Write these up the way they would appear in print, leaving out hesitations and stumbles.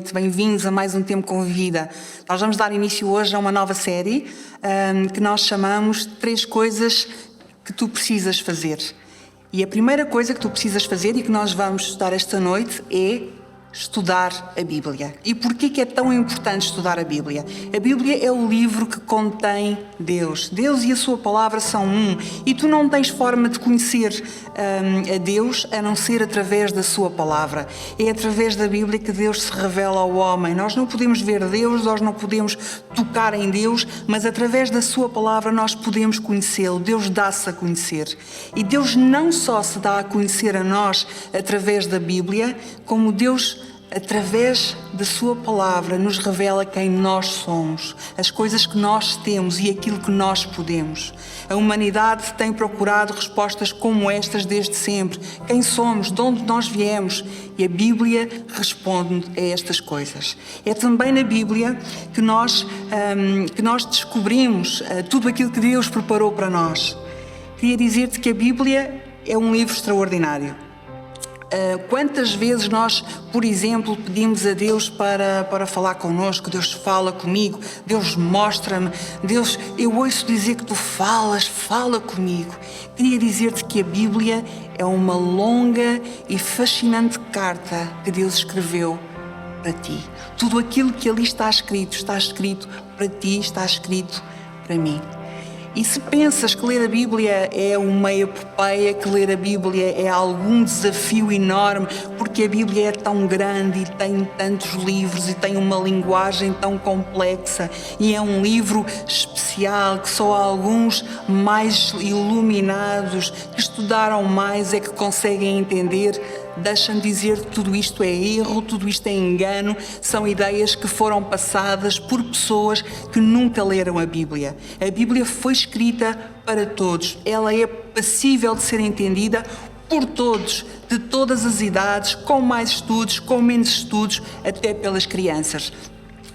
noite, bem-vindos a mais um Tempo com Vida. Nós vamos dar início hoje a uma nova série que nós chamamos 3 coisas que tu precisas fazer. E a primeira coisa que tu precisas fazer e que nós vamos estudar esta noite é estudar a Bíblia. E porquê que é tão importante estudar a Bíblia? A Bíblia é o livro que contém Deus. Deus e a sua palavra são um. E tu não tens forma de conhecer a Deus a não ser através da sua palavra. É através da Bíblia que Deus se revela ao homem. Nós não podemos ver Deus, nós não podemos tocar em Deus, mas através da sua palavra nós podemos conhecê-lo. Deus dá-se a conhecer. E Deus não só se dá a conhecer a nós através da Bíblia, como Deus, através da sua palavra, nos revela quem nós somos, as coisas que nós temos e aquilo que nós podemos. A humanidade tem procurado respostas como estas desde sempre. Quem somos, de onde nós viemos? E a Bíblia responde a estas coisas. É também na Bíblia que nós descobrimos tudo aquilo que Deus preparou para nós. Queria dizer-te que a Bíblia é um livro extraordinário. Quantas vezes nós, por exemplo, pedimos a Deus para falar connosco? Deus fala comigo, Deus mostra-me, Deus, eu ouço dizer que tu falas, fala comigo. Queria dizer-te que a Bíblia é uma longa e fascinante carta que Deus escreveu para ti. Tudo aquilo que ali está escrito para ti, está escrito para mim. E se pensas que ler a Bíblia é uma epopeia, que ler a Bíblia é algum desafio enorme, porque a Bíblia é tão grande e tem tantos livros e tem uma linguagem tão complexa e é um livro especial que só alguns mais iluminados, que estudaram mais, é que conseguem entender. Deixa-me dizer que tudo isto é erro, tudo isto é engano, são ideias que foram passadas por pessoas que nunca leram a Bíblia. A Bíblia foi escrita para todos, ela é passível de ser entendida por todos, de todas as idades, com mais estudos, com menos estudos, até pelas crianças.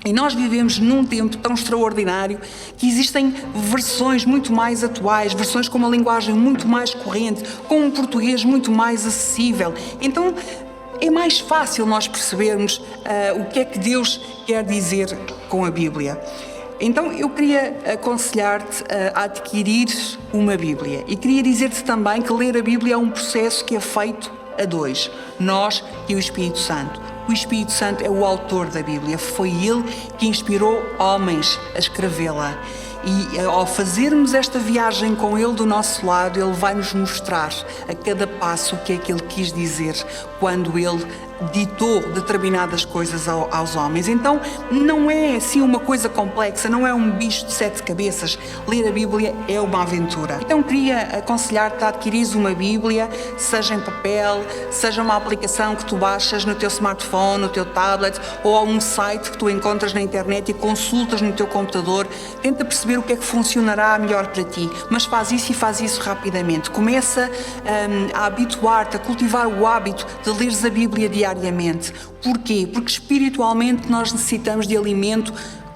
E nós vivemos num tempo tão extraordinário que existem versões muito mais atuais, versões com uma linguagem muito mais corrente, com um português muito mais acessível. Então é mais fácil nós percebermos o que é que Deus quer dizer com a Bíblia. Então eu queria aconselhar-te a adquirir uma Bíblia. E queria dizer-te também que ler a Bíblia é um processo que é feito a 2, nós e o Espírito Santo. O Espírito Santo é o autor da Bíblia, foi ele que inspirou homens a escrevê-la. E ao fazermos esta viagem com ele do nosso lado, ele vai nos mostrar a cada passo o que é que ele quis dizer quando ele ditou determinadas coisas aos homens. Então não é assim uma coisa complexa, não é um bicho de 7 cabeças. Ler a Bíblia é uma aventura. Então queria aconselhar-te a adquirires uma Bíblia, seja em papel, seja uma aplicação que tu baixas no teu smartphone, no teu tablet, ou a um site que tu encontras na internet e consultas no teu computador. Tenta perceber o que é que funcionará melhor para ti, mas faz isso e faz isso rapidamente. Começa a habituar-te, a cultivar o hábito de leres a Bíblia diariamente. Porquê? Porque espiritualmente nós necessitamos de alimento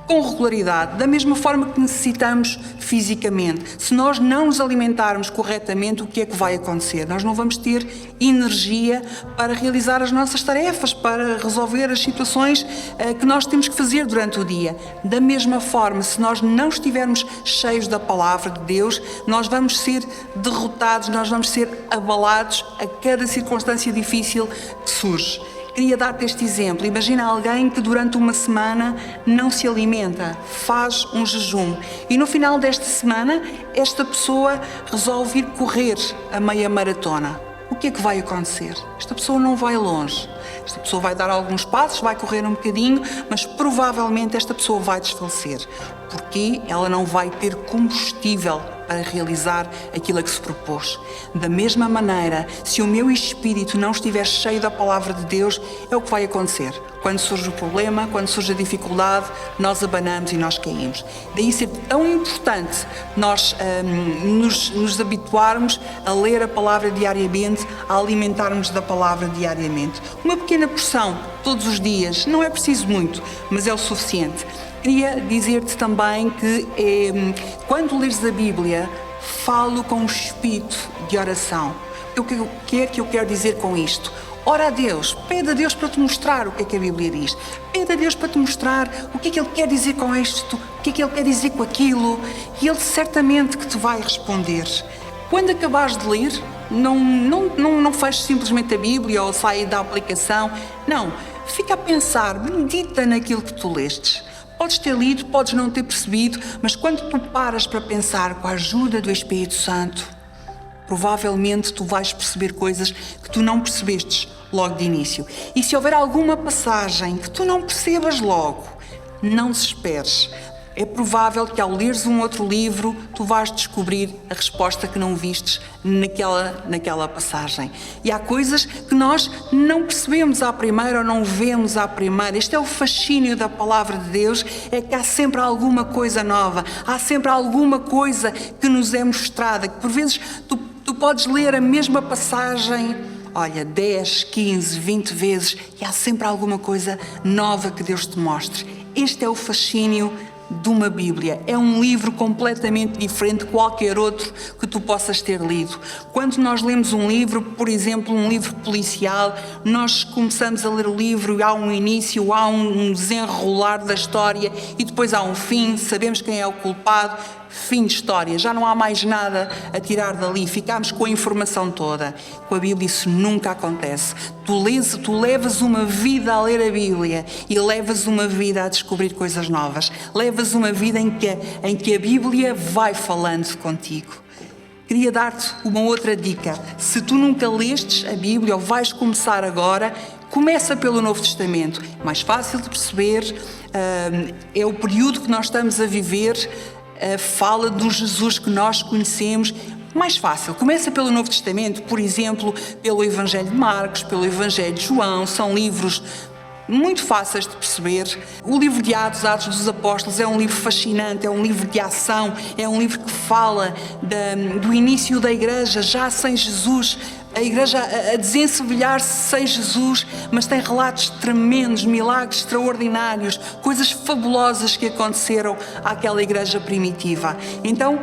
com regularidade, da mesma forma que necessitamos fisicamente. Se nós não nos alimentarmos corretamente, o que é que vai acontecer? Nós não vamos ter energia para realizar as nossas tarefas, para resolver as situações que nós temos que fazer durante o dia. Da mesma forma, se nós não estivermos cheios da palavra de Deus, nós vamos ser derrotados, nós vamos ser abalados a cada circunstância difícil que surge. Queria dar-te este exemplo. Imagina alguém que durante uma semana não se alimenta, faz um jejum e no final desta semana esta pessoa resolve ir correr a meia maratona. O que é que vai acontecer? Esta pessoa não vai longe. Esta pessoa vai dar alguns passos, vai correr um bocadinho, mas provavelmente esta pessoa vai desfalecer. Porque ela não vai ter combustível para realizar aquilo a que se propôs. Da mesma maneira, se o meu espírito não estiver cheio da palavra de Deus, é o que vai acontecer. Quando surge o problema, quando surge a dificuldade, nós abanamos e nós caímos. Daí ser tão importante nós nos habituarmos a ler a palavra diariamente, a alimentarmos da palavra diariamente. Uma pequena porção, todos os dias, não é preciso muito, mas é o suficiente. Queria dizer-te também que quando leres a Bíblia, falo com o espírito de oração. O que é que eu quero dizer com isto? Ora a Deus, pede a Deus para te mostrar o que a Bíblia diz. Pede a Deus para te mostrar o que é que Ele quer dizer com isto, o que é que Ele quer dizer com aquilo, e Ele certamente que te vai responder. Quando acabares de ler, não feches simplesmente a Bíblia ou sai da aplicação. Não, fica a pensar, medita naquilo que tu lestes. Podes ter lido, podes não ter percebido, mas quando tu paras para pensar com a ajuda do Espírito Santo, provavelmente tu vais perceber coisas que tu não percebestes logo de início. E se houver alguma passagem que tu não percebas logo, não desesperes. É provável que ao leres um outro livro, tu vais descobrir a resposta que não vistes naquela passagem. E há coisas que nós não percebemos à primeira ou não vemos à primeira. Este é o fascínio da palavra de Deus, é que há sempre alguma coisa nova, há sempre alguma coisa que nos é mostrada, que por vezes tu podes ler a mesma passagem, 10, 15, 20 vezes, e há sempre alguma coisa nova que Deus te mostre. Este é o fascínio de uma Bíblia. É um livro completamente diferente de qualquer outro que tu possas ter lido. Quando nós lemos um livro, por exemplo, um livro policial, nós começamos a ler o livro e há um início, há um desenrolar da história e depois há um fim, sabemos quem é o culpado, fim de história, já não há mais nada a tirar dali, ficamos com a informação toda. Com a Bíblia isso nunca acontece. Tu levas uma vida a ler a Bíblia e levas uma vida a descobrir coisas novas. Levas uma vida em que a Bíblia vai falando contigo. Queria dar-te uma outra dica. Se tu nunca lestes a Bíblia ou vais começar agora, começa pelo Novo Testamento. É mais fácil de perceber, é o período que nós estamos a viver, fala do Jesus que nós conhecemos. Mais fácil, começa pelo Novo Testamento, por exemplo, pelo Evangelho de Marcos, pelo Evangelho de João, são livros muito fáceis de perceber. O livro de Atos dos Apóstolos, é um livro fascinante, é um livro de ação, é um livro que fala do início da igreja, já sem Jesus, a igreja a desensevilhar-se sem Jesus, mas tem relatos tremendos, milagres extraordinários, coisas fabulosas que aconteceram àquela igreja primitiva. Então,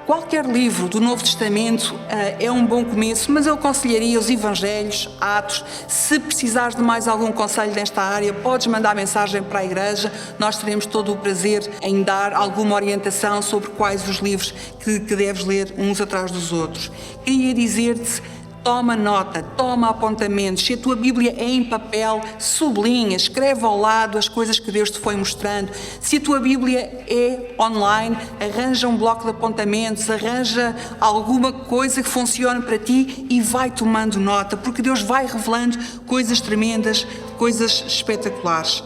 qualquer livro do Novo Testamento é um bom começo, mas eu aconselharia os Evangelhos, Atos. Se precisares de mais algum conselho nesta área, podes mandar mensagem para a igreja. Nós teremos todo o prazer em dar alguma orientação sobre quais os livros que deves ler uns atrás dos outros. Queria dizer-te, toma nota, toma apontamentos. Se a tua Bíblia é em papel, sublinha, escreve ao lado as coisas que Deus te foi mostrando. Se a tua Bíblia é online, arranja um bloco de apontamentos, arranja alguma coisa que funcione para ti e vai tomando nota, porque Deus vai revelando coisas tremendas, coisas espetaculares.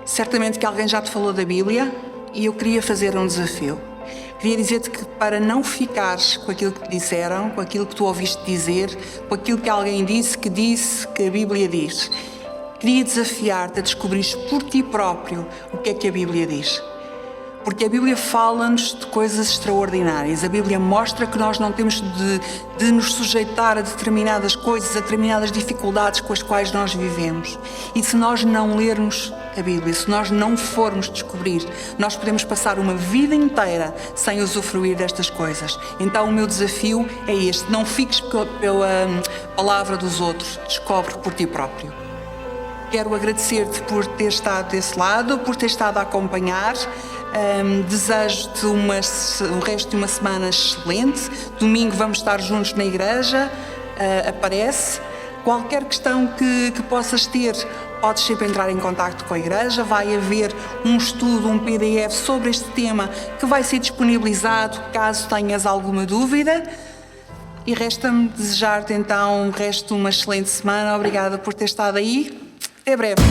Certamente que alguém já te falou da Bíblia e eu queria fazer um desafio. Queria dizer-te que para não ficares com aquilo que te disseram, com aquilo que tu ouviste dizer, com aquilo que alguém disse que a Bíblia diz, queria desafiar-te a descobrires por ti próprio o que é que a Bíblia diz. Porque a Bíblia fala-nos de coisas extraordinárias. A Bíblia mostra que nós não temos de nos sujeitar a determinadas coisas, a determinadas dificuldades com as quais nós vivemos. E se nós não lermos a Bíblia, se nós não formos descobrir, nós podemos passar uma vida inteira sem usufruir destas coisas. Então o meu desafio é este: não fiques pela palavra dos outros, descobre por ti próprio. Quero agradecer-te por ter estado desse lado, por ter estado a acompanhar. Desejo-te o resto de uma semana excelente. Domingo vamos estar juntos na igreja. Aparece. Qualquer questão que possas ter, podes sempre entrar em contacto com a igreja. Vai haver um estudo, um PDF sobre este tema que vai ser disponibilizado caso tenhas alguma dúvida. E resta-me desejar-te então o resto de uma excelente semana. Obrigada por ter estado aí. Até breve.